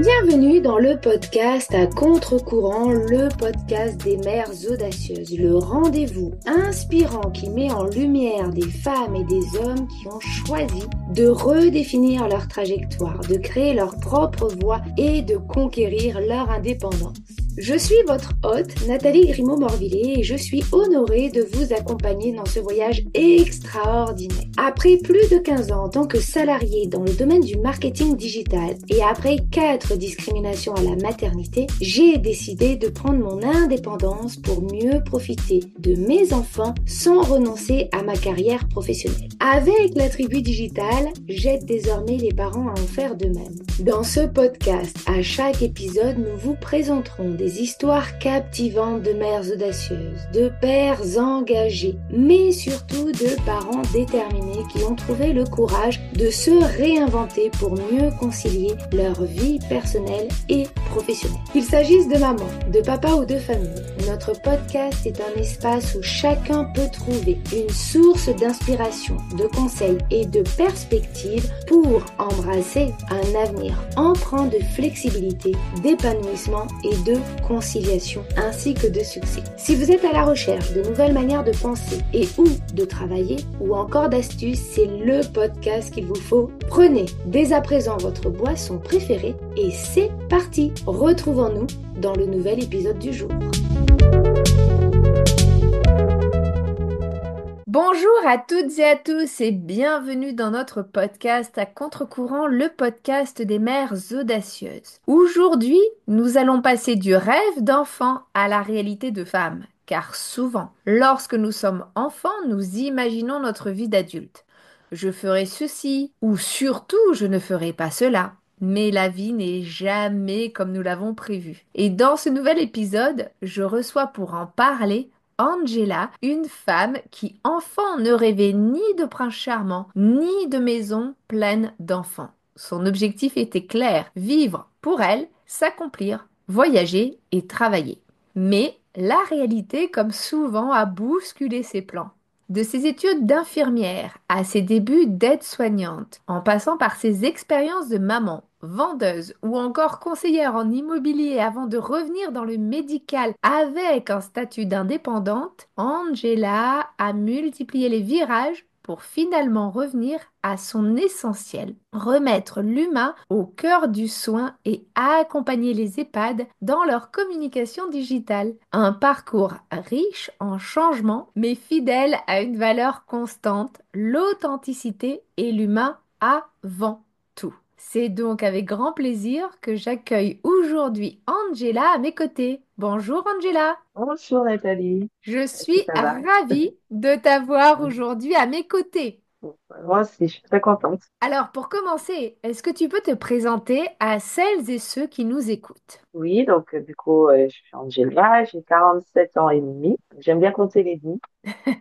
Bienvenue dans le podcast à contre-courant, le podcast des mères audacieuses, le rendez-vous inspirant qui met en lumière des femmes et des hommes qui ont choisi de redéfinir leur trajectoire, de créer leur propre voie et de conquérir leur indépendance. Je suis votre hôte, Nathalie Grimaud-Morvillet, et je suis honorée de vous accompagner dans ce voyage extraordinaire. Après plus de 15 ans en tant que salariée dans le domaine du marketing digital et après 4 discriminations à la maternité, j'ai décidé de prendre mon indépendance pour mieux profiter de mes enfants sans renoncer à ma carrière professionnelle. Avec la tribu digitale, j'aide désormais les parents à en faire de même. Dans ce podcast, à chaque épisode, nous vous présenterons des histoires captivantes de mères audacieuses, de pères engagés, mais surtout de parents déterminés qui ont trouvé le courage de se réinventer pour mieux concilier leur vie personnelle et professionnelle. Qu'il s'agisse de maman, de papa ou de famille, notre podcast est un espace où chacun peut trouver une source d'inspiration, de conseils et de perspectives pour embrasser un avenir empreint de flexibilité, d'épanouissement et de conciliation ainsi que de succès. Si vous êtes à la recherche de nouvelles manières de penser et ou de travailler ou encore d'astuces, c'est le podcast qu'il vous faut. Prenez dès à présent votre boisson préférée et c'est parti. Retrouvons-nous dans le nouvel épisode du jour. Bonjour à toutes et à tous et bienvenue dans notre podcast à contre-courant, le podcast des mères audacieuses. Aujourd'hui, nous allons passer du rêve d'enfant à la réalité de femme, car souvent, lorsque nous sommes enfants, nous imaginons notre vie d'adulte. Je ferai ceci ou surtout je ne ferai pas cela. Mais la vie n'est jamais comme nous l'avons prévu. Et dans ce nouvel épisode, je reçois pour en parler Angela, une femme qui enfant ne rêvait ni de prince charmant, ni de maison pleine d'enfants. Son objectif était clair, vivre pour elle, s'accomplir, voyager et travailler. Mais la réalité, comme souvent, a bousculé ses plans. De ses études d'infirmière à ses débuts d'aide-soignante, en passant par ses expériences de maman, vendeuse ou encore conseillère en immobilier avant de revenir dans le médical avec un statut d'indépendante, Angela a multiplié les virages pour finalement revenir à son essentiel, remettre l'humain au cœur du soin et accompagner les EHPAD dans leur communication digitale. Un parcours riche en changements mais fidèle à une valeur constante, l'authenticité et l'humain avant tout. C'est donc avec grand plaisir que j'accueille aujourd'hui Angela à mes côtés. Bonjour Angela. Bonjour Nathalie, Je est-ce que suis ça va? ravie de t'avoir aujourd'hui à mes côtés. Moi aussi, je suis très contente. Alors, pour commencer, est-ce que tu peux te présenter à celles et ceux qui nous écoutent? Oui, donc du coup, je suis Angela, j'ai 47 ans et demi. J'aime bien compter les vies.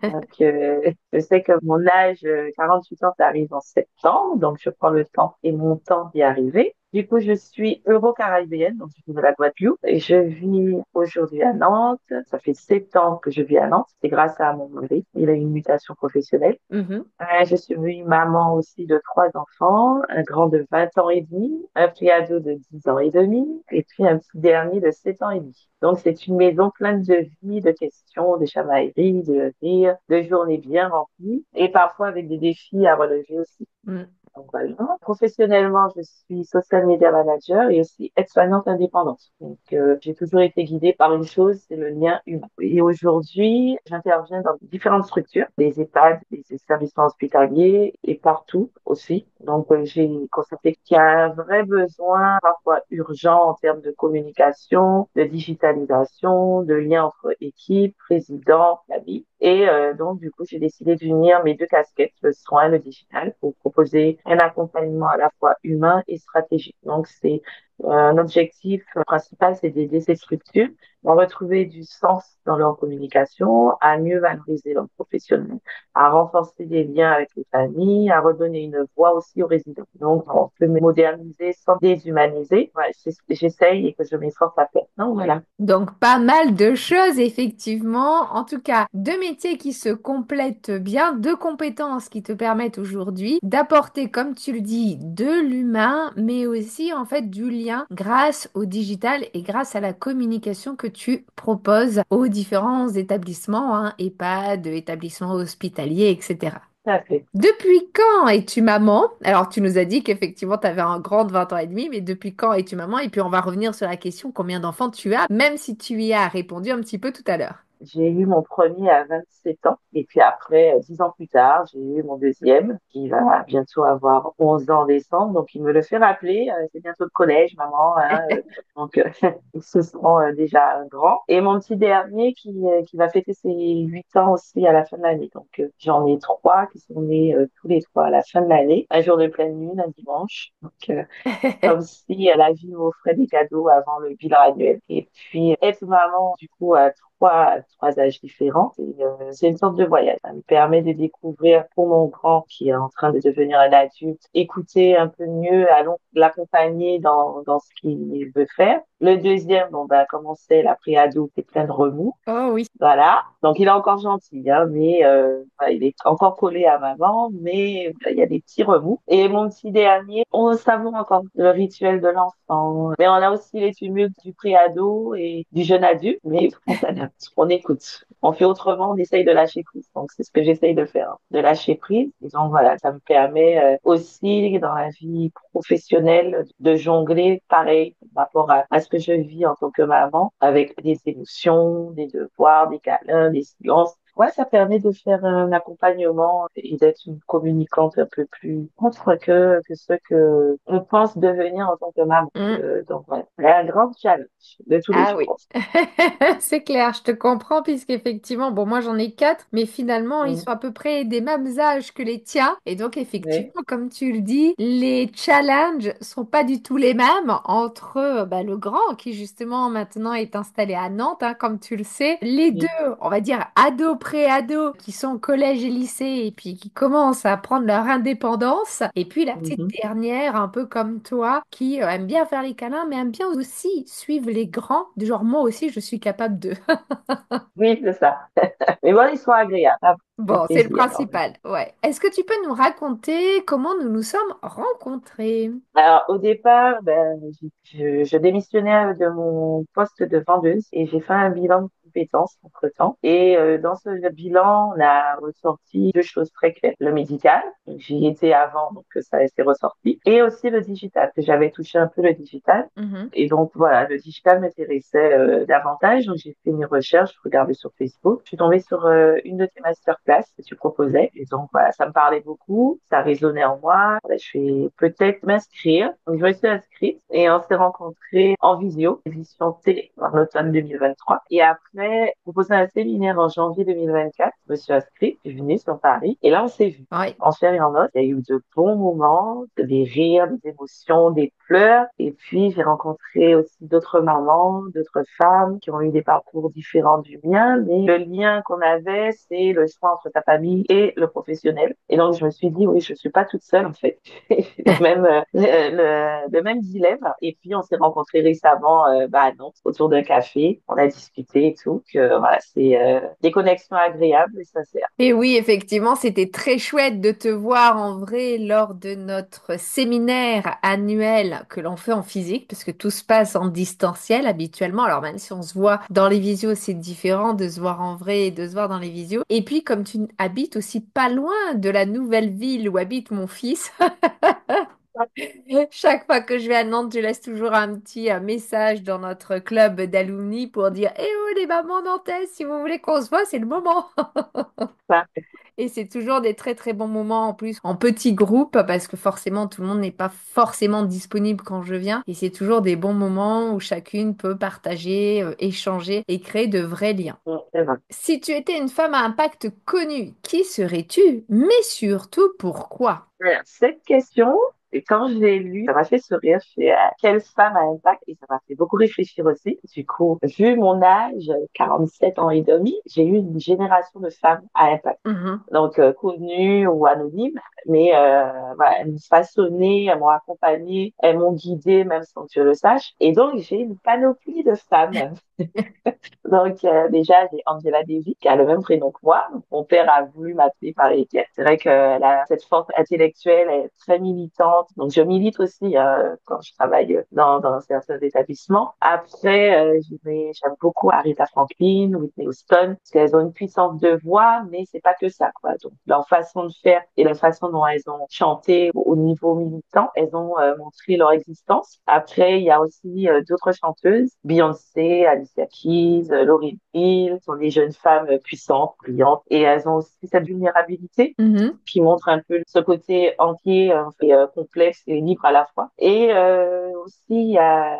Donc, je sais que mon âge, 48 ans, ça arrive en septembre, donc je prends le temps et mon temps d'y arriver. Du coup, je suis euro-caribéenne, donc je suis de la Guadeloupe et je vis aujourd'hui à Nantes. Ça fait 7 ans que je vis à Nantes. C'est grâce à mon mari. Il a eu une mutation professionnelle. Mhm. Je suis maman aussi de 3 enfants, un grand de 20 ans et demi, un petit ado de 10 ans et demi, et puis un petit dernier de 7 ans et demi. Donc, c'est une maison pleine de vie, de questions, de chamailleries, de rires, de journées bien remplies, et parfois avec des défis à relever aussi. Mm. Donc, voilà. Professionnellement, je suis social media manager et aussi aide-soignante indépendante. Donc, j'ai toujours été guidée par une chose, c'est le lien humain. Et aujourd'hui, j'interviens dans différentes structures, des EHPAD, des établissements hospitaliers et partout aussi. Donc, j'ai constaté qu'il y a un vrai besoin, parfois urgent en termes de communication, de digitalisation, de lien entre équipes, présidents, famille. Et donc, du coup, j'ai décidé d'unir mes deux casquettes, le soin et le digital, pour proposer un accompagnement à la fois humain et stratégique. Donc, c'est un objectif principal, c'est d'aider ces structures à retrouver du sens dans leur communication, à mieux valoriser leurs professionnels, à renforcer des liens avec les familles, à redonner une voix aussi aux résidents. Donc, on peut moderniser sans déshumaniser. Ouais, c'est ce que j'essaye et que je m'efforce à faire. Donc, voilà. Donc, pas mal de choses, effectivement. En tout cas, deux métiers qui se complètent bien, deux compétences qui te permettent aujourd'hui d'apporter, comme tu le dis, de l'humain, mais aussi, en fait, du lien lien grâce au digital et grâce à la communication que tu proposes aux différents établissements, hein, EHPAD, établissements hospitaliers, etc. tout à fait. Depuis quand es-tu maman? Alors, tu nous as dit qu'effectivement, tu avais un grand de 20 ans et demi, mais depuis quand es-tu maman? Et puis, on va revenir sur la question combien d'enfants tu as, même si tu y as répondu un petit peu tout à l'heure. J'ai eu mon premier à 27 ans et puis après, 10 ans plus tard, j'ai eu mon deuxième qui va bientôt avoir 11 ans en décembre. Donc, il me le fait rappeler, c'est bientôt le collège, maman, hein, donc, ils se seront déjà grands. Et mon petit dernier qui va fêter ses 8 ans aussi à la fin de l'année. Donc, j'en ai trois qui sont nés tous les trois à la fin de l'année. Un jour de pleine lune, un dimanche. Donc, comme si la vie m'offrait des cadeaux avant le bilan annuel. Et puis, être maman, du coup, à trois âges différents, c'est une sorte de voyage. Ça me permet de découvrir pour mon grand, qui est en train de devenir un adulte, écouter un peu mieux, allons l'accompagner dans ce qu'il veut faire. Le deuxième, bon, ben, comme on sait, la pré-ado, c'est plein de remous. Oh oui. Voilà. Donc, il est encore gentil, hein, mais voilà, il est encore collé à maman, mais il y a des petits remous. Et mon petit dernier, on savoure encore le rituel de l'enfant. Mais on a aussi les tumultes du préado et du jeune adulte, mais on s'adapte, on écoute. On fait autrement, on essaye de lâcher prise. Donc, c'est ce que j'essaye de faire, hein, de lâcher prise. Et donc, voilà, ça me permet aussi, dans la vie professionnelle, de jongler pareil par rapport à ce que je vis en tant que maman, avec des émotions, des devoirs, des câlins, des silences. Ouais, ça permet de faire un accompagnement et d'être une communicante un peu plus contre que ce que on pense devenir en tant que maman. Donc, voilà, c'est un grand challenge de tous les Ah jours. oui, c'est clair, je te comprends, puisqu'effectivement, bon, moi j'en ai quatre, mais finalement, ils Mm. sont à peu près des mêmes âges que les tiens. Et donc, Oui. effectivement, comme tu le dis, les challenges sont pas du tout les mêmes entre bah, le grand, qui justement maintenant est installé à Nantes, hein, comme tu le sais, les deux, Mm. on va dire, ados, pré-ados, qui sont au collège et lycée, et puis qui commencent à prendre leur indépendance. Et puis la petite Mhm. dernière, un peu comme toi, qui aime bien faire les câlins, mais aime bien aussi suivre les grands. Du genre, moi aussi, je suis capable de. Oui, c'est ça. Mais bon, ils sont agréables. Ça fait Bon, c'est le plaisir. principal, ouais. Est-ce que tu peux nous raconter comment nous nous sommes rencontrés? Alors, au départ, ben, je démissionnais de mon poste de vendeuse et j'ai fait un bilan de compétences entre-temps. Et dans ce bilan, on a ressorti deux choses très claires. Le médical, donc j'y étais avant, donc ça s'est ressorti. Et aussi le digital, que j'avais touché un peu le digital. Mhm. Et donc, voilà, le digital m'intéressait davantage. Donc, j'ai fait mes recherches, je regardais sur Facebook. Je suis tombée sur une de tes masterclass que tu proposais. Et donc, voilà, ça me parlait beaucoup. Ça résonnait en moi. Voilà, je vais peut-être m'inscrire. Donc, je me suis inscrite et on s'est rencontrés en visio, édition télé, en automne 2023. Et après, proposé un séminaire en janvier 2024. Je me suis inscrite, je suis venue sur Paris. Et là, on s'est vu Ouais. en chair et en os. Il y a eu de bons moments, des rires, des émotions, des pleurs. Et puis, j'ai rencontré aussi d'autres mamans, d'autres femmes qui ont eu des parcours différents du mien. Mais le lien qu'on avait, c'est le choix entre ta famille et le professionnel. Et donc, je me suis dit, oui, je suis pas toute seule, en fait. J'ai le même dilemme. Et puis, on s'est rencontrés récemment, bah, à Nantes, autour d'un café. On a discuté et tout. Que, voilà, c'est des connexions agréables et sincères. Et oui, effectivement, c'était très chouette de te voir en vrai lors de notre séminaire annuel que l'on fait en physique, parce que tout se passe en distanciel habituellement. Alors même si on se voit dans les visios, c'est différent de se voir en vrai et de se voir dans les visios. Et puis comme tu habites aussi pas loin de la nouvelle ville où habite mon fils, chaque fois que je vais à Nantes, je laisse toujours un petit message dans notre club d'alumni pour dire: Eh oh les mamans nantaises, si vous voulez qu'on se voit, c'est le moment. Enfin, Et c'est toujours des très très bons moments en plus en petits groupes parce que forcément tout le monde n'est pas forcément disponible quand je viens et c'est toujours des bons moments où chacune peut partager, échanger et créer de vrais liens. c'est vrai. Si tu étais une femme à impact connue, qui serais-tu? Mais surtout pourquoi? Alors, cette question, et quand je l'ai lue, ça m'a fait sourire. Je fais, quelle femme a impact? Et ça m'a fait beaucoup réfléchir aussi. Du coup, vu mon âge, 47 ans et demi, j'ai eu une génération de femmes à impact. Mhm. Donc, connues ou anonymes, mais voilà, elles m'ont façonné, elles m'ont accompagnée, elles m'ont guidée, même sans que je le sache. Et donc, j'ai une panoplie de femmes. Donc, déjà, j'ai Angela Davis, qui a le même prénom que moi. Mon père a voulu m'appeler par Étienne. C'est vrai qu'elle a cette force intellectuelle, elle est très militante, enseignante. Donc, je milite aussi quand je travaille dans certains établissements. Après, j'aime beaucoup Aretha Franklin, Whitney Houston, parce qu'elles ont une puissance de voix, mais c'est pas que ça, quoi. Donc, leur façon de faire et la façon dont elles ont chanté au niveau militant, elles ont montré leur existence. Après, il y a aussi d'autres chanteuses, Beyoncé, Alicia Keys, Lauryn Hill, sont des jeunes femmes puissantes, brillantes, et elles ont aussi cette vulnérabilité Mhm. qui montre un peu ce côté entier et complexe et libre à la fois. Et aussi, il y a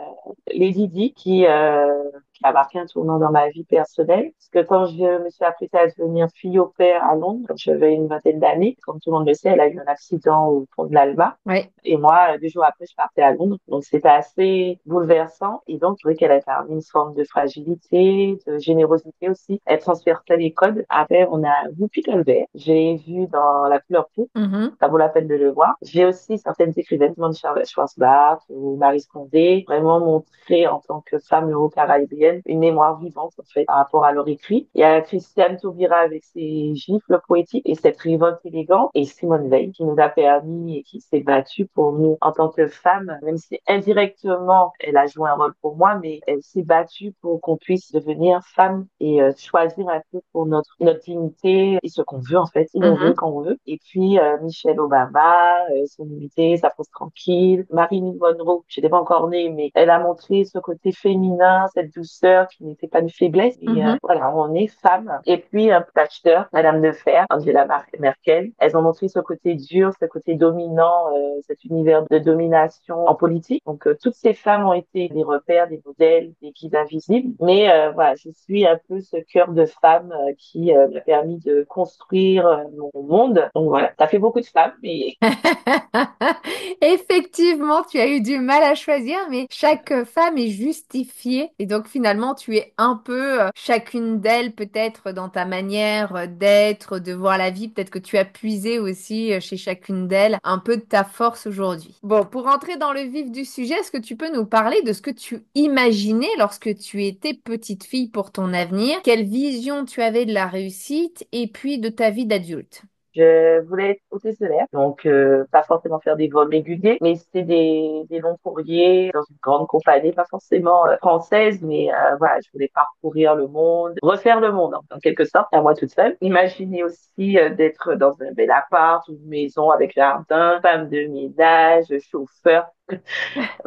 Lady Di qui a marqué un tournant dans ma vie personnelle. Parce que quand je me suis apprêtée à devenir fille au père à Londres, quand j'avais une vingtaine d'années, comme tout le monde le sait, elle a eu un accident au pont de l'Alma. Ouais. Et moi, 2 jours après, je partais à Londres. Donc, c'était assez bouleversant. Et donc, je trouvais qu'elle a incarné une forme de fragilité, de générosité aussi. Elle transperçait les codes. Après, on a Whoopi Goldberg. J'ai vu dans La couleur pourpre. Mhm. Ça vaut la peine de le voir. J'ai aussi certaines écrivaines, comme Charlotte Schwarzbach ou Marie Scondé, vraiment montré en tant que femme euro-caribéenne une mémoire vivante, en fait, par rapport à leur écrit. Il y a Christiane Taubira avec ses gifles poétiques et cette révolte élégante, et Simone Veil qui nous a permis et qui s'est battue pour nous en tant que femme, même si indirectement elle a joué un rôle pour moi, mais elle s'est battue pour qu'on puisse devenir femme et choisir un peu pour notre dignité et ce qu'on veut en fait, où on veut, Mhm. quand on veut. Et puis Michelle Obama, son unité, sa pose tranquille. Marilyn Monroe, je n'étais pas encore née, mais elle a montré ce côté féminin, cette douceur qui n'était pas une faiblesse. Et Mhm. voilà, on est femme. Et puis Thatcher, Madame de Fer, Angela Merkel, elles ont montré ce côté dur, ce côté dominant, cet univers de domination en politique. Donc toutes ces femmes ont été des repères, des modèles, des guides invisibles. Mais voilà, je suis un peu ce cœur de femme qui m'a permis de construire mon monde. Donc voilà, ça fait beaucoup de femmes, mais Effectivement, tu as eu du mal à choisir, mais chaque femme est justifiée. Et donc finalement, tu es un peu chacune d'elles, peut-être dans ta manière d'être, de voir la vie. Peut-être que tu as puisé aussi chez chacune d'elles un peu de ta force aujourd'hui. Bon, pour entrer dans le vif du sujet, est-ce que tu peux nous parler de ce que tu imaginais lorsque tu étais petite fille pour ton avenir? Quelle vision tu avais de la réussite et puis de ta vie d'adulte? je voulais être hôtesse de l'air, donc pas forcément faire des vols réguliers, mais c'était des longs courriers dans une grande compagnie, pas forcément française, mais voilà, je voulais parcourir le monde, refaire le monde en quelque sorte, à moi toute seule. Imaginez aussi d'être dans un bel appart ou une maison avec jardin, femme de ménage, chauffeur.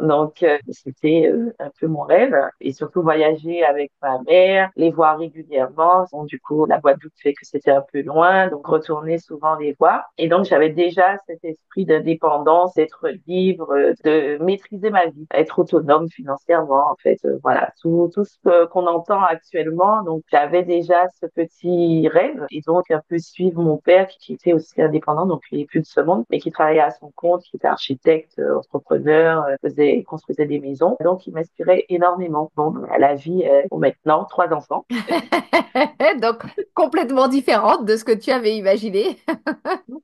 Donc, c'était un peu mon rêve. Et surtout, voyager avec ma mère, les voir régulièrement. Bon, du coup, la Guadeloupe fait que c'était un peu loin, donc retourner souvent les voir. Et donc, j'avais déjà cet esprit d'indépendance, d'être libre, de maîtriser ma vie, être autonome financièrement, en fait. Voilà, tout ce qu'on entend actuellement. Donc, j'avais déjà ce petit rêve et donc un peu suivre mon père qui était aussi indépendant, donc il est plus de ce monde, mais qui travaillait à son compte, qui était architecte, entrepreneur, construisait des maisons. Donc, il m'inspirait énormément. Bon, la vie, pour maintenant, 3 enfants. Donc, complètement différente de ce que tu avais imaginé.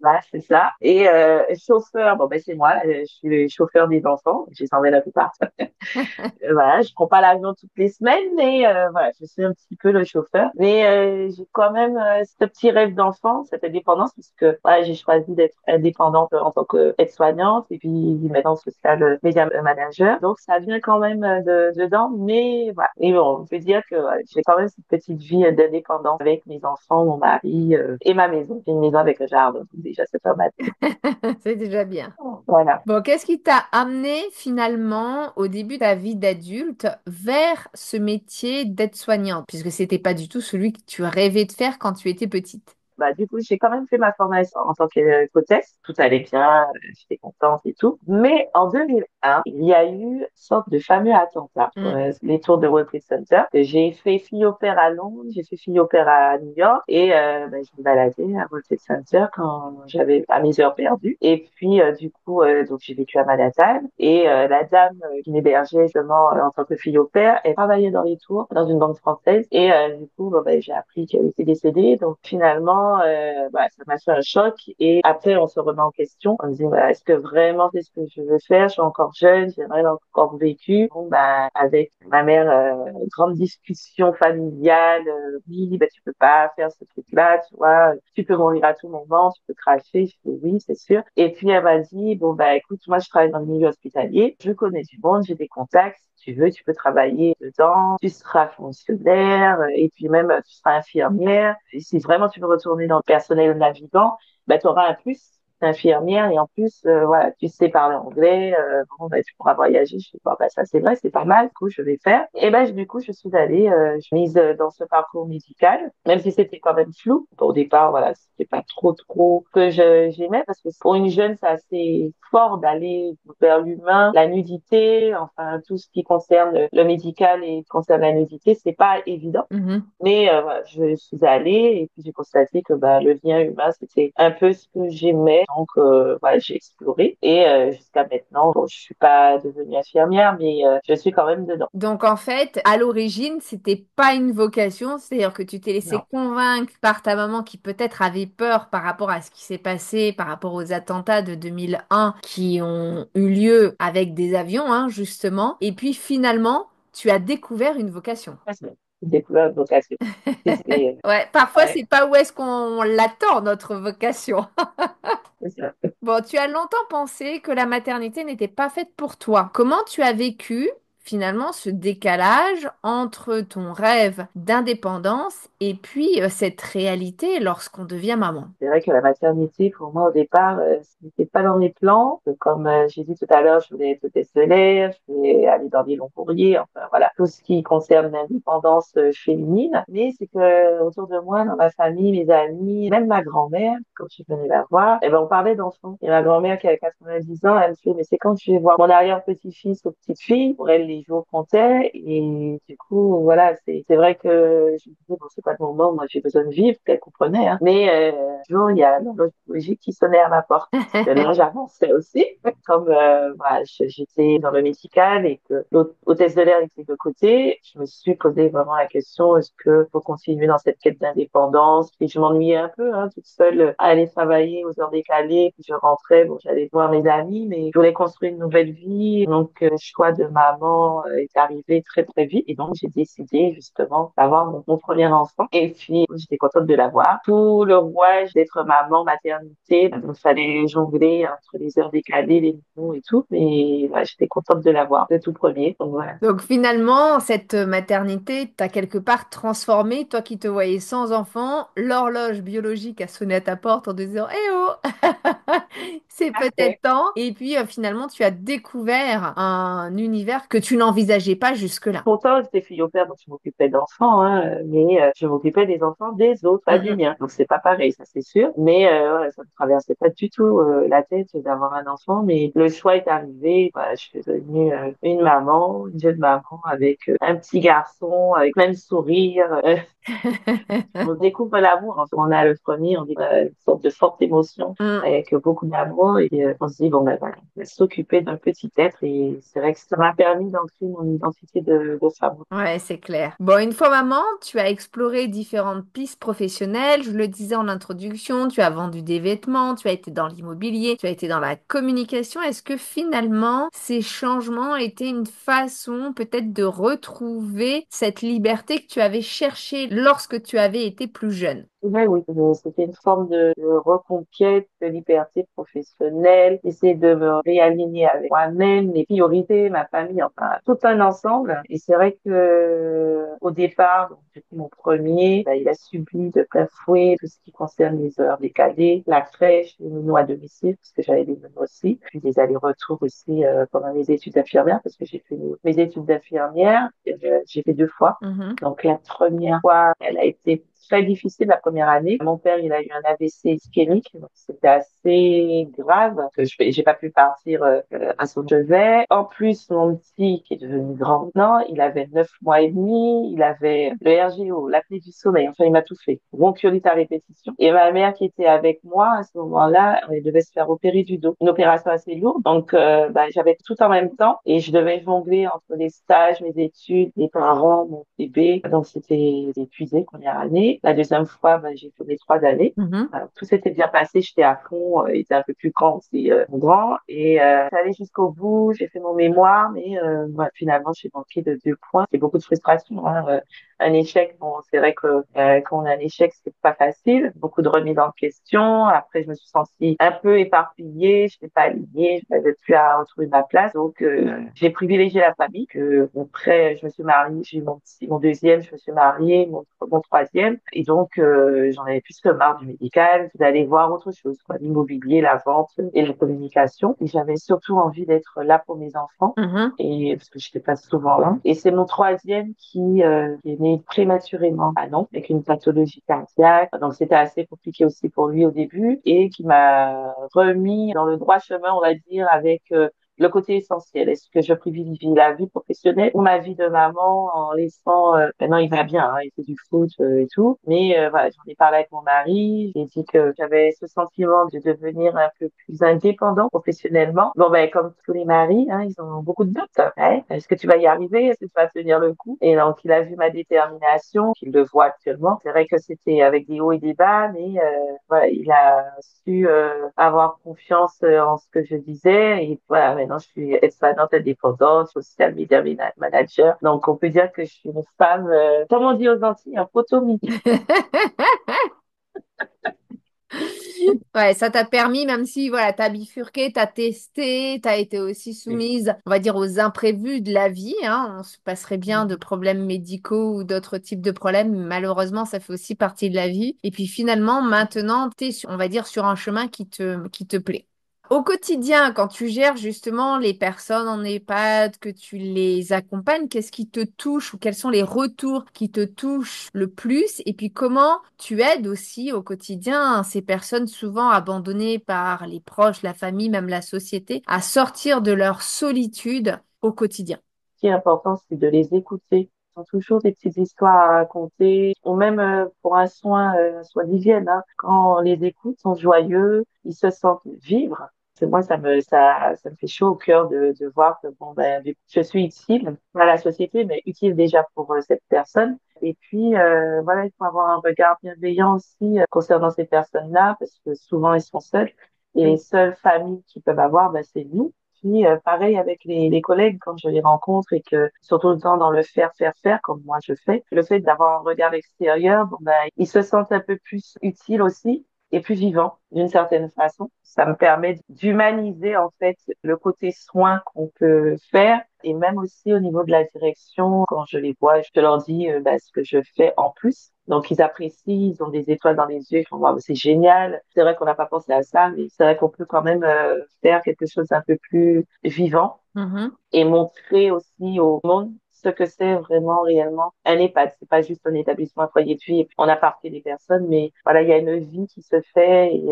Voilà, c'est ça. Et chauffeur, bon, ben, c'est moi. Je suis le chauffeur des enfants. J'ai s'en la plupart. Voilà, je prends pas l'avion toutes les semaines, mais voilà, je suis un petit peu le chauffeur. Mais j'ai quand même ce petit rêve d'enfant, cette indépendance, puisque voilà, j'ai choisi d'être indépendante en tant qu'aide-soignante et puis maintenant social media manager. Donc ça vient quand même dedans, mais voilà. Et bon, on peut dire que voilà, j'ai quand même cette petite vie d'indépendance avec mes enfants, mon mari et ma maison. J'ai une maison avec un jardin, donc déjà c'est pas mal. C'est déjà bien. Voilà. Bon, qu'est-ce qui t'a amené finalement au début de ta vie d'adulte vers ce métier d'aide-soignante, puisque c'était pas du tout celui que tu rêvais de faire quand tu étais petite? Bah, du coup, j'ai quand même fait ma formation en tant qu'hôtesse. Tout allait bien, j'étais contente et tout. Mais en 2001, il y a eu une sorte de fameux attentat, Mm. les tours de World Trade Center. J'ai fait fille au père à Londres, j'ai fait fille au père à New York et ben, je me baladais à World Trade Center quand j'avais à mes heures perdues. Et puis, du coup, donc j'ai vécu à Manhattan et la dame qui m'hébergeait justement en tant que fille au père, elle travaillait dans les tours, dans une banque française. Et du coup, bon, ben, j'ai appris qu'elle était décédée. Donc finalement, vraiment, ça m'a fait un choc. Et après, on se remet en question. On me dit, est-ce que vraiment c'est ce que je veux faire? Je suis encore jeune, j'ai rien encore vécu. Bon, avec ma mère, grande discussion familiale. Oui, tu peux pas faire ce truc-là, tu vois. Tu peux mourir à tout moment, tu peux cracher. Je dis oui, c'est sûr. Et puis elle m'a dit, bon, écoute, moi je travaille dans le milieu hospitalier. Je connais du monde, j'ai des contacts. Si tu veux, tu peux travailler dedans. Tu seras fonctionnaire et puis même tu seras infirmière. Et si vraiment tu veux retourner dans le personnel navigant, tu auras un plus infirmière et en plus voilà, tu sais parler anglais, tu pourras voyager. Je dis bon, ça c'est vrai, c'est pas mal, du coup je vais faire. Et du coup je suis allée, je mise dans ce parcours médical, même si c'était quand même flou. Au départ, voilà, c'était pas trop que j'aimais parce que pour une jeune c'est assez fort d'aller vers l'humain, la nudité, enfin tout ce qui concerne le médical et concerne la nudité, c'est pas évident. Mhm. Mais voilà, je suis allée et puis j'ai constaté que le lien humain, c'était un peu ce que j'aimais. Donc voilà, j'ai exploré et jusqu'à maintenant, bon, je suis pas devenue infirmière, mais je suis quand même dedans. Donc en fait, à l'origine, c'était pas une vocation, c'est-à-dire que tu t'es laissé Non, convaincre par ta maman qui peut-être avait peur par rapport à ce qui s'est passé, par rapport aux attentats de 2001 qui ont eu lieu avec des avions, hein, justement. Et puis finalement, tu as découvert une vocation. c'est une découverte de vocation. C'est Ouais, parfois ouais, c'est pas où est-ce qu'on l'attend, notre vocation. c'est ça. Bon, tu as longtemps pensé que la maternité n'était pas faite pour toi. Comment tu as vécu finalement ce décalage entre ton rêve d'indépendance et puis cette réalité lorsqu'on devient maman? C'est vrai que la maternité, pour moi, au départ, ce n'était pas dans mes plans. Comme j'ai dit tout à l'heure, je voulais être hôtesse de l'air, je voulais aller dans des longs courriers, enfin voilà, tout ce qui concerne l'indépendance féminine. Mais c'est que autour de moi, dans ma famille, mes amis, même ma grand-mère, quand je venais la voir, on parlait d'enfants. Et ma grand-mère qui a 90 ans, elle me fait, mais c'est quand je vais voir mon arrière-petit-fils ou petite-fille, pour elle, les jours comptaient. Et du coup, voilà, c'est vrai que je me disais, bon, c'est pas le moment, moi j'ai besoin de vivre, qu'elle comprenait, hein. Mais jour, il y a l'horloge biologique qui sonnait à ma porte. Que là, j'avançais aussi. Comme j'étais dans le médical et que l'hôtesse de l'air était de côté, je me suis posé vraiment la question, est-ce que faut continuer dans cette quête d'indépendance? Et je m'ennuyais un peu, hein, toute seule, à aller travailler aux heures décalées, puis je rentrais, bon, j'allais voir mes amis, mais je voulais construire une nouvelle vie. Donc, le choix de maman est arrivé très, très vite. Et donc, j'ai décidé, justement, d'avoir mon premier enfant. Et puis, j'étais contente de l'avoir. Tout le rouage d'être maman, maternité, il fallait jongler entre les heures décalées, les nounous et tout. Mais voilà, j'étais contente de l'avoir, le tout premier. Donc, voilà. Donc finalement, cette maternité t'a quelque part transformé, toi qui te voyais sans enfant, l'horloge biologique a sonné à ta porte en te disant Eh oh, c'est peut-être Parfait. temps. Et puis finalement, tu as découvert un univers que tu n'envisageais pas jusque-là. Pourtant, j'étais fille au père, donc je m'occupais d'enfants, hein, mais je m'occupais des enfants des autres, pas du mien. Donc c'est pas pareil, ça c'est sûr. Mais ouais, ça me traversait pas du tout la tête d'avoir un enfant, mais le choix est arrivé. Voilà, je suis devenue une maman, une jeune maman avec un petit garçon, avec même sourire. On découvre l'amour. On a le premier, on découvre une sorte de forte émotion Mm. avec beaucoup d'amour et on se dit, bon, voilà, on va s'occuper d'un petit être et c'est vrai que ça m'a permis d'ancrer mon identité de femme. Ouais, c'est clair. Bon, une fois maman, tu as exploré différentes pistes professionnelles. Je le disais en introduction, tu as vendu des vêtements, tu as été dans l'immobilier, tu as été dans la communication. Est-ce que finalement, ces changements étaient une façon peut-être de retrouver cette liberté que tu avais cherchée lorsque tu avais été plus jeune? Ouais, oui, c'était une forme de reconquête de liberté professionnelle, essayer de me réaligner avec moi-même, mes priorités, ma famille, enfin, tout un ensemble. Et c'est vrai que au départ, donc, c'était mon premier, il a subi de plein fouet tout ce qui concerne les heures décalées, la crèche, les nounous à domicile, parce que j'avais des nounous aussi, puis des allers-retours aussi pendant mes études d'infirmière, parce que j'ai fait mes études d'infirmière, j'ai fait 2 fois. Mhm. Donc la première fois, elle a été très difficile la première année. Mon père, il a eu un AVC ischémique, donc c'était assez grave. Que j'ai pas pu partir à son chevet. En plus, mon petit, qui est devenu grand maintenant, il avait 9 mois et demi, il avait le RGO, l'apnée du sommeil. Enfin, il m'a tout fait. Bronchiolite à répétition. Et ma mère qui était avec moi à ce moment-là, elle devait se faire opérer du dos. Une opération assez lourde. Donc, j'avais tout en même temps et je devais jongler entre les stages, mes études, les parents, mon bébé. Donc, c'était épuisé première année. année. La deuxième fois, j'ai fait mes 3 années. Mhm. Tout s'était bien passé, j'étais à fond, il était un peu plus grand aussi, grand, et j'ai allé jusqu'au bout, j'ai fait mon mémoire, mais finalement j'ai manqué de 2 points. C'est beaucoup de frustration, hein, un échec, bon, c'est vrai que quand on a un échec, c'est pas facile, beaucoup de remises en question. Après, je me suis sentie un peu éparpillée, je n'étais pas alignée, je n'avais plus à retrouver ma place, donc j'ai privilégié la famille. Que après, je me suis mariée, j'ai eu mon deuxième, je me suis mariée, mon troisième, et donc j'en avais plus que marre du médical, d'aller voir autre chose, quoi, l'immobilier, la vente et la communication. Et j'avais surtout envie d'être là pour mes enfants, Mhm. et parce que je n'étais pas souvent là. Et c'est mon troisième qui est né prématurément à Nantes avec une pathologie cardiaque. Donc c'était assez compliqué aussi pour lui au début et qui m'a remis dans le droit chemin, on va dire, avec le côté essentiel. Est-ce que je privilégie la vie professionnelle ou ma vie de maman en laissant maintenant il va bien, hein, il fait du foot et tout, mais voilà, j'en ai parlé avec mon mari, j'ai dit que j'avais ce sentiment de devenir un peu plus indépendant professionnellement. Bon ben comme tous les maris, hein, ils ont beaucoup de doutes. Hein. Est-ce que tu vas y arriver? Est-ce que tu vas tenir le coup? Et donc il a vu ma détermination, qu'il le voit actuellement. C'est vrai que c'était avec des hauts et des bas, mais voilà, il a su avoir confiance en ce que je disais. Et voilà, maintenant, je suis aide-soignante indépendante, social media manager. Donc, on peut dire que je suis une femme, comme on dit aux Antilles, un potomie. Ouais, ça t'a permis, même si voilà, t'as bifurqué, t'as testé, t'as été aussi soumise, on va dire, aux imprévus de la vie, hein. On se passerait bien de problèmes médicaux ou d'autres types de problèmes. Malheureusement, ça fait aussi partie de la vie. Et puis finalement, maintenant, on va dire, sur un chemin qui te plaît. Au quotidien, quand tu gères justement les personnes en EHPAD, que tu les accompagnes, qu'est-ce qui te touche ou quels sont les retours qui te touchent le plus? Et puis comment tu aides aussi au quotidien ces personnes souvent abandonnées par les proches, la famille, même la société, à sortir de leur solitude au quotidien? Ce qui est important, c'est de les écouter. Ils ont toujours des petites histoires à raconter, ou même pour un soin d'hygiène, hein. Quand on les écoute, ils sont joyeux, ils se sentent vivre. Moi, ça me fait chaud au cœur de voir que bon, ben, je suis utile à la société, mais utile déjà pour cette personne. Et puis, voilà, il faut avoir un regard bienveillant aussi concernant ces personnes-là, parce que souvent, ils sont seuls. Et les seules familles qu'ils peuvent avoir, ben, c'est nous. Puis, pareil avec les collègues, quand je les rencontre et que, surtout le temps dans le faire, faire, faire, comme moi je fais, le fait d'avoir un regard extérieur, bon, ben, ils se sentent un peu plus utiles aussi et plus vivants d'une certaine façon. Ça me permet d'humaniser, en fait, le côté soin qu'on peut faire et même aussi au niveau de la direction, quand je les vois, je leur dis ben, ce que je fais en plus. Donc, ils apprécient, ils ont des étoiles dans les yeux, ils font, wow, c'est génial. C'est vrai qu'on n'a pas pensé à ça, mais c'est vrai qu'on peut quand même faire quelque chose d'un peu plus vivant Mhm. et montrer aussi au monde ce que c'est vraiment réellement un EHPAD. C'est pas juste un établissement, un foyer de vie et puis on a parqué des personnes, mais voilà, il y a une vie qui se fait et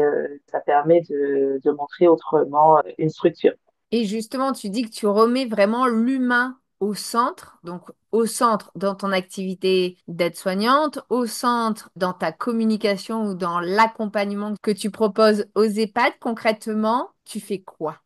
ça permet de montrer autrement une structure. Et justement, tu dis que tu remets vraiment l'humain au centre, donc au centre dans ton activité d'aide-soignante, au centre dans ta communication ou dans l'accompagnement que tu proposes aux EHPAD. Concrètement, tu fais quoi?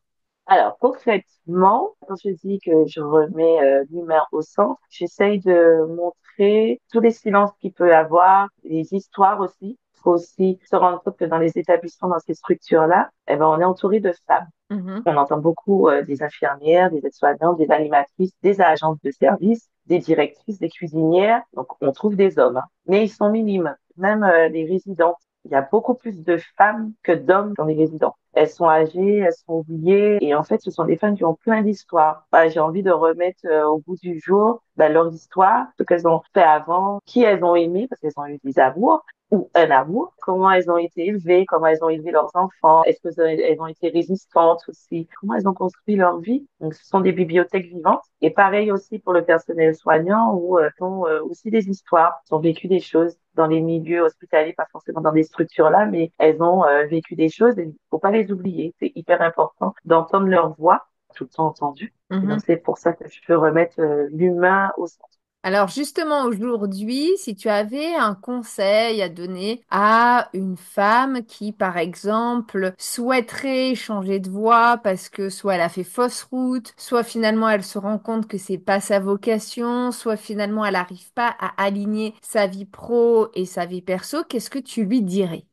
Alors, concrètement, quand je dis que je remets l'humain au centre, j'essaye de montrer tous les silences qu'il peut y avoir, les histoires aussi. Il faut aussi se rendre compte que dans les établissements, dans ces structures-là, eh ben, on est entouré de femmes. Mhm. On entend beaucoup des infirmières, des aides-soignantes, des animatrices, des agentes de service, des directrices, des cuisinières. Donc, on trouve des hommes, hein. Mais ils sont minimes. Même les résidentes. Il y a beaucoup plus de femmes que d'hommes dans les résidents. Elles sont âgées, elles sont oubliées. Et en fait, ce sont des femmes qui ont plein d'histoires. Bah, j'ai envie de remettre au bout du jour bah, leur histoire, ce qu'elles ont fait avant, qui elles ont aimé, parce qu'elles ont eu des amours ou un amour, comment elles ont été élevées, comment elles ont élevé leurs enfants, est-ce qu'elles ont été résistantes aussi, comment elles ont construit leur vie. Donc, ce sont des bibliothèques vivantes. Et pareil aussi pour le personnel soignant où ont aussi des histoires, ils ont vécu des choses dans les milieux hospitaliers, pas forcément dans des structures-là, mais elles ont vécu des choses et il faut pas les oublier. C'est hyper important d'entendre leur voix, tout le temps entendu. Et donc, Mhm. c'est pour ça que je veux remettre l'humain au centre. Alors justement aujourd'hui, si tu avais un conseil à donner à une femme qui, par exemple, souhaiterait changer de voie parce que soit elle a fait fausse route, soit finalement elle se rend compte que c'est pas sa vocation, soit finalement elle n'arrive pas à aligner sa vie pro et sa vie perso, qu'est-ce que tu lui dirais?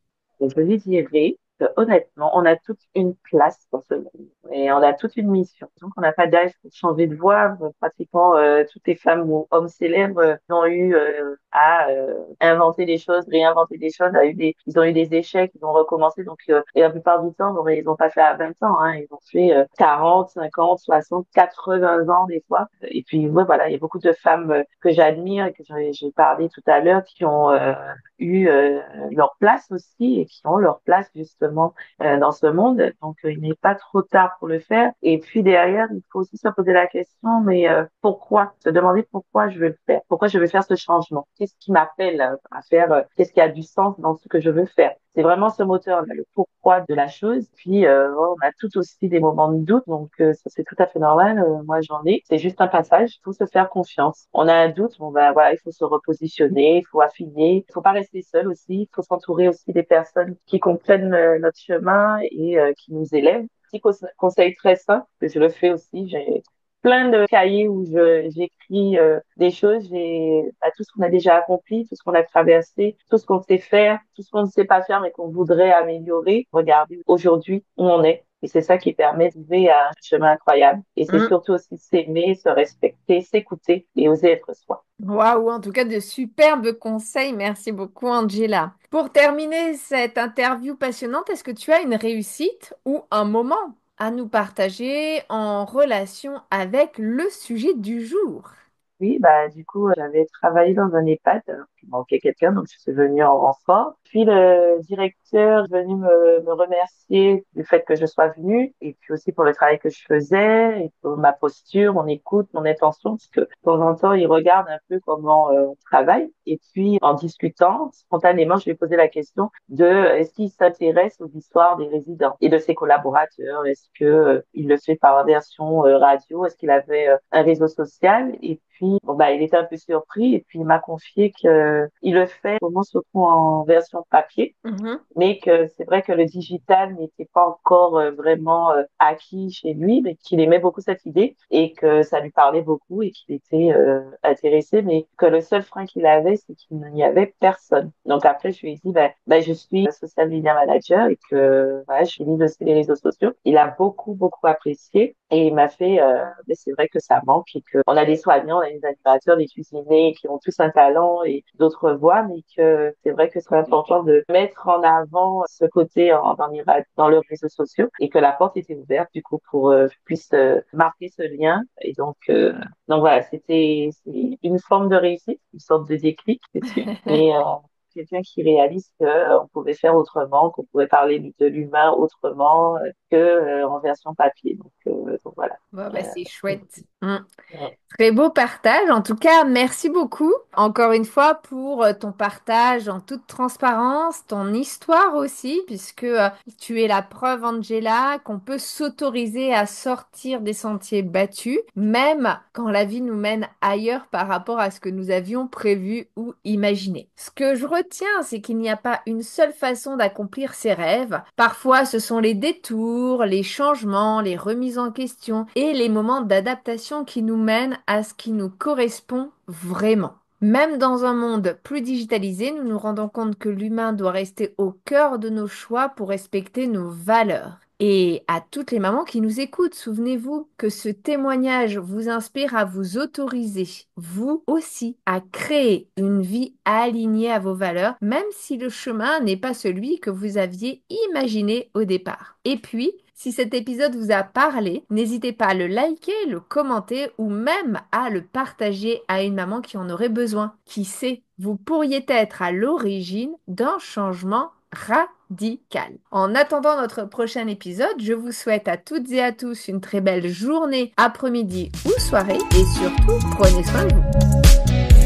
Et je lui dirais que honnêtement, on a toute une place dans ce monde et on a toute une mission. Donc, on n'a pas d'âge pour changer de voie. Pratiquement toutes les femmes ou hommes célèbres ont eu à inventer des choses, réinventer des choses, ils ont eu des échecs, ils ont recommencé. Donc, et la plupart du temps, bon, ils n'ont pas fait à 20 ans, hein, ils ont fait 40, 50, 60, 80 ans des fois. Et puis, ouais, voilà, il y a beaucoup de femmes que j'admire et que j'ai parlé tout à l'heure qui ont eu leur place aussi et qui ont leur place justement dans ce monde. Donc, il n'est pas trop tard pour le faire. Et puis derrière, il faut aussi se poser la question, mais pourquoi? Se demander pourquoi je veux le faire, pourquoi je veux faire ce changement. Qu'est-ce qui m'appelle à faire, qu'est-ce qui a du sens dans ce que je veux faire. C'est vraiment ce moteur-là, le pourquoi de la chose. Puis, on a tout aussi des moments de doute, donc ça c'est tout à fait normal. Moi, j'en ai. C'est juste un passage. Il faut se faire confiance. On a un doute, bon ben voilà, il faut se repositionner, il faut affiner. Il faut pas rester seul aussi. Il faut s'entourer aussi des personnes qui comprennent notre chemin et qui nous élèvent. Petit conseil très simple, que je le fais aussi. J'ai plein de cahiers où j'écris des choses, tout ce qu'on a déjà accompli, tout ce qu'on a traversé, tout ce qu'on sait faire, tout ce qu'on ne sait pas faire mais qu'on voudrait améliorer. Regardez aujourd'hui où on est. Et c'est ça qui permet de vivre un chemin incroyable. Et c'est surtout aussi s'aimer, se respecter, s'écouter et oser être soi. Waouh, en tout cas de superbes conseils. Merci beaucoup, Angela. Pour terminer cette interview passionnante, est-ce que tu as une réussite ou un moment à nous partager en relation avec le sujet du jour? Oui, bah du coup, j'avais travaillé dans un EHPAD, il manquait quelqu'un, donc je suis venue en renfort. Puis le directeur est venu me remercier du fait que je sois venue, et puis aussi pour le travail que je faisais, et pour ma posture, mon écoute, mon intention, parce que de temps en temps, il regarde un peu comment on travaille. Et puis en discutant, spontanément, je lui ai posé la question de est-ce qu'il s'intéresse aux histoires des résidents et de ses collaborateurs? Est-ce que il le fait par version radio? Est-ce qu'il avait un réseau social? Et puis, bon, bah, il était un peu surpris et puis il m'a confié que il le fait vraiment surtout en version papier, Mhm. mais que c'est vrai que le digital n'était pas encore vraiment acquis chez lui, mais qu'il aimait beaucoup cette idée et que ça lui parlait beaucoup et qu'il était intéressé, mais que le seul frein qu'il avait, c'est qu'il n'y avait personne. Donc après, je lui ai dit, je suis social media manager et que voilà, je utilise aussi les réseaux sociaux. Il a beaucoup, beaucoup apprécié et il m'a fait, mais c'est vrai que ça manque et que on a des soignants, on a des animateurs, des cuisiniers qui ont tous un talent et d'autres voix, mais que c'est vrai que c'est important de mettre en avant ce côté dans leurs réseaux sociaux et que la porte était ouverte du coup pour que je puisse marquer ce lien. Et donc voilà, c'est une forme de réussite, une sorte de déclic, c'est sûr. Mais quelqu'un qui réalise que on pouvait faire autrement, qu'on pouvait parler de l'humain autrement que en version papier. Donc voilà. Bon, bah, c'est Euh, chouette. Très beau partage. En tout cas, merci beaucoup encore une fois pour ton partage en toute transparence, ton histoire aussi, puisque tu es la preuve, Angela, qu'on peut s'autoriser à sortir des sentiers battus, même quand la vie nous mène ailleurs par rapport à ce que nous avions prévu ou imaginé. Ce que je retiens, c'est qu'il n'y a pas une seule façon d'accomplir ses rêves. Parfois, ce sont les détours, les changements, les remises en question et les moments d'adaptation qui nous mènent à ce qui nous correspond vraiment. Même dans un monde plus digitalisé, nous nous rendons compte que l'humain doit rester au cœur de nos choix pour respecter nos valeurs. Et à toutes les mamans qui nous écoutent, souvenez-vous que ce témoignage vous inspire à vous autoriser, vous aussi, à créer une vie alignée à vos valeurs, même si le chemin n'est pas celui que vous aviez imaginé au départ. Et puis, si cet épisode vous a parlé, n'hésitez pas à le liker, le commenter ou même à le partager à une maman qui en aurait besoin. Qui sait, vous pourriez être à l'origine d'un changement radical. En attendant notre prochain épisode, je vous souhaite à toutes et à tous une très belle journée, après-midi ou soirée et surtout, prenez soin de vous.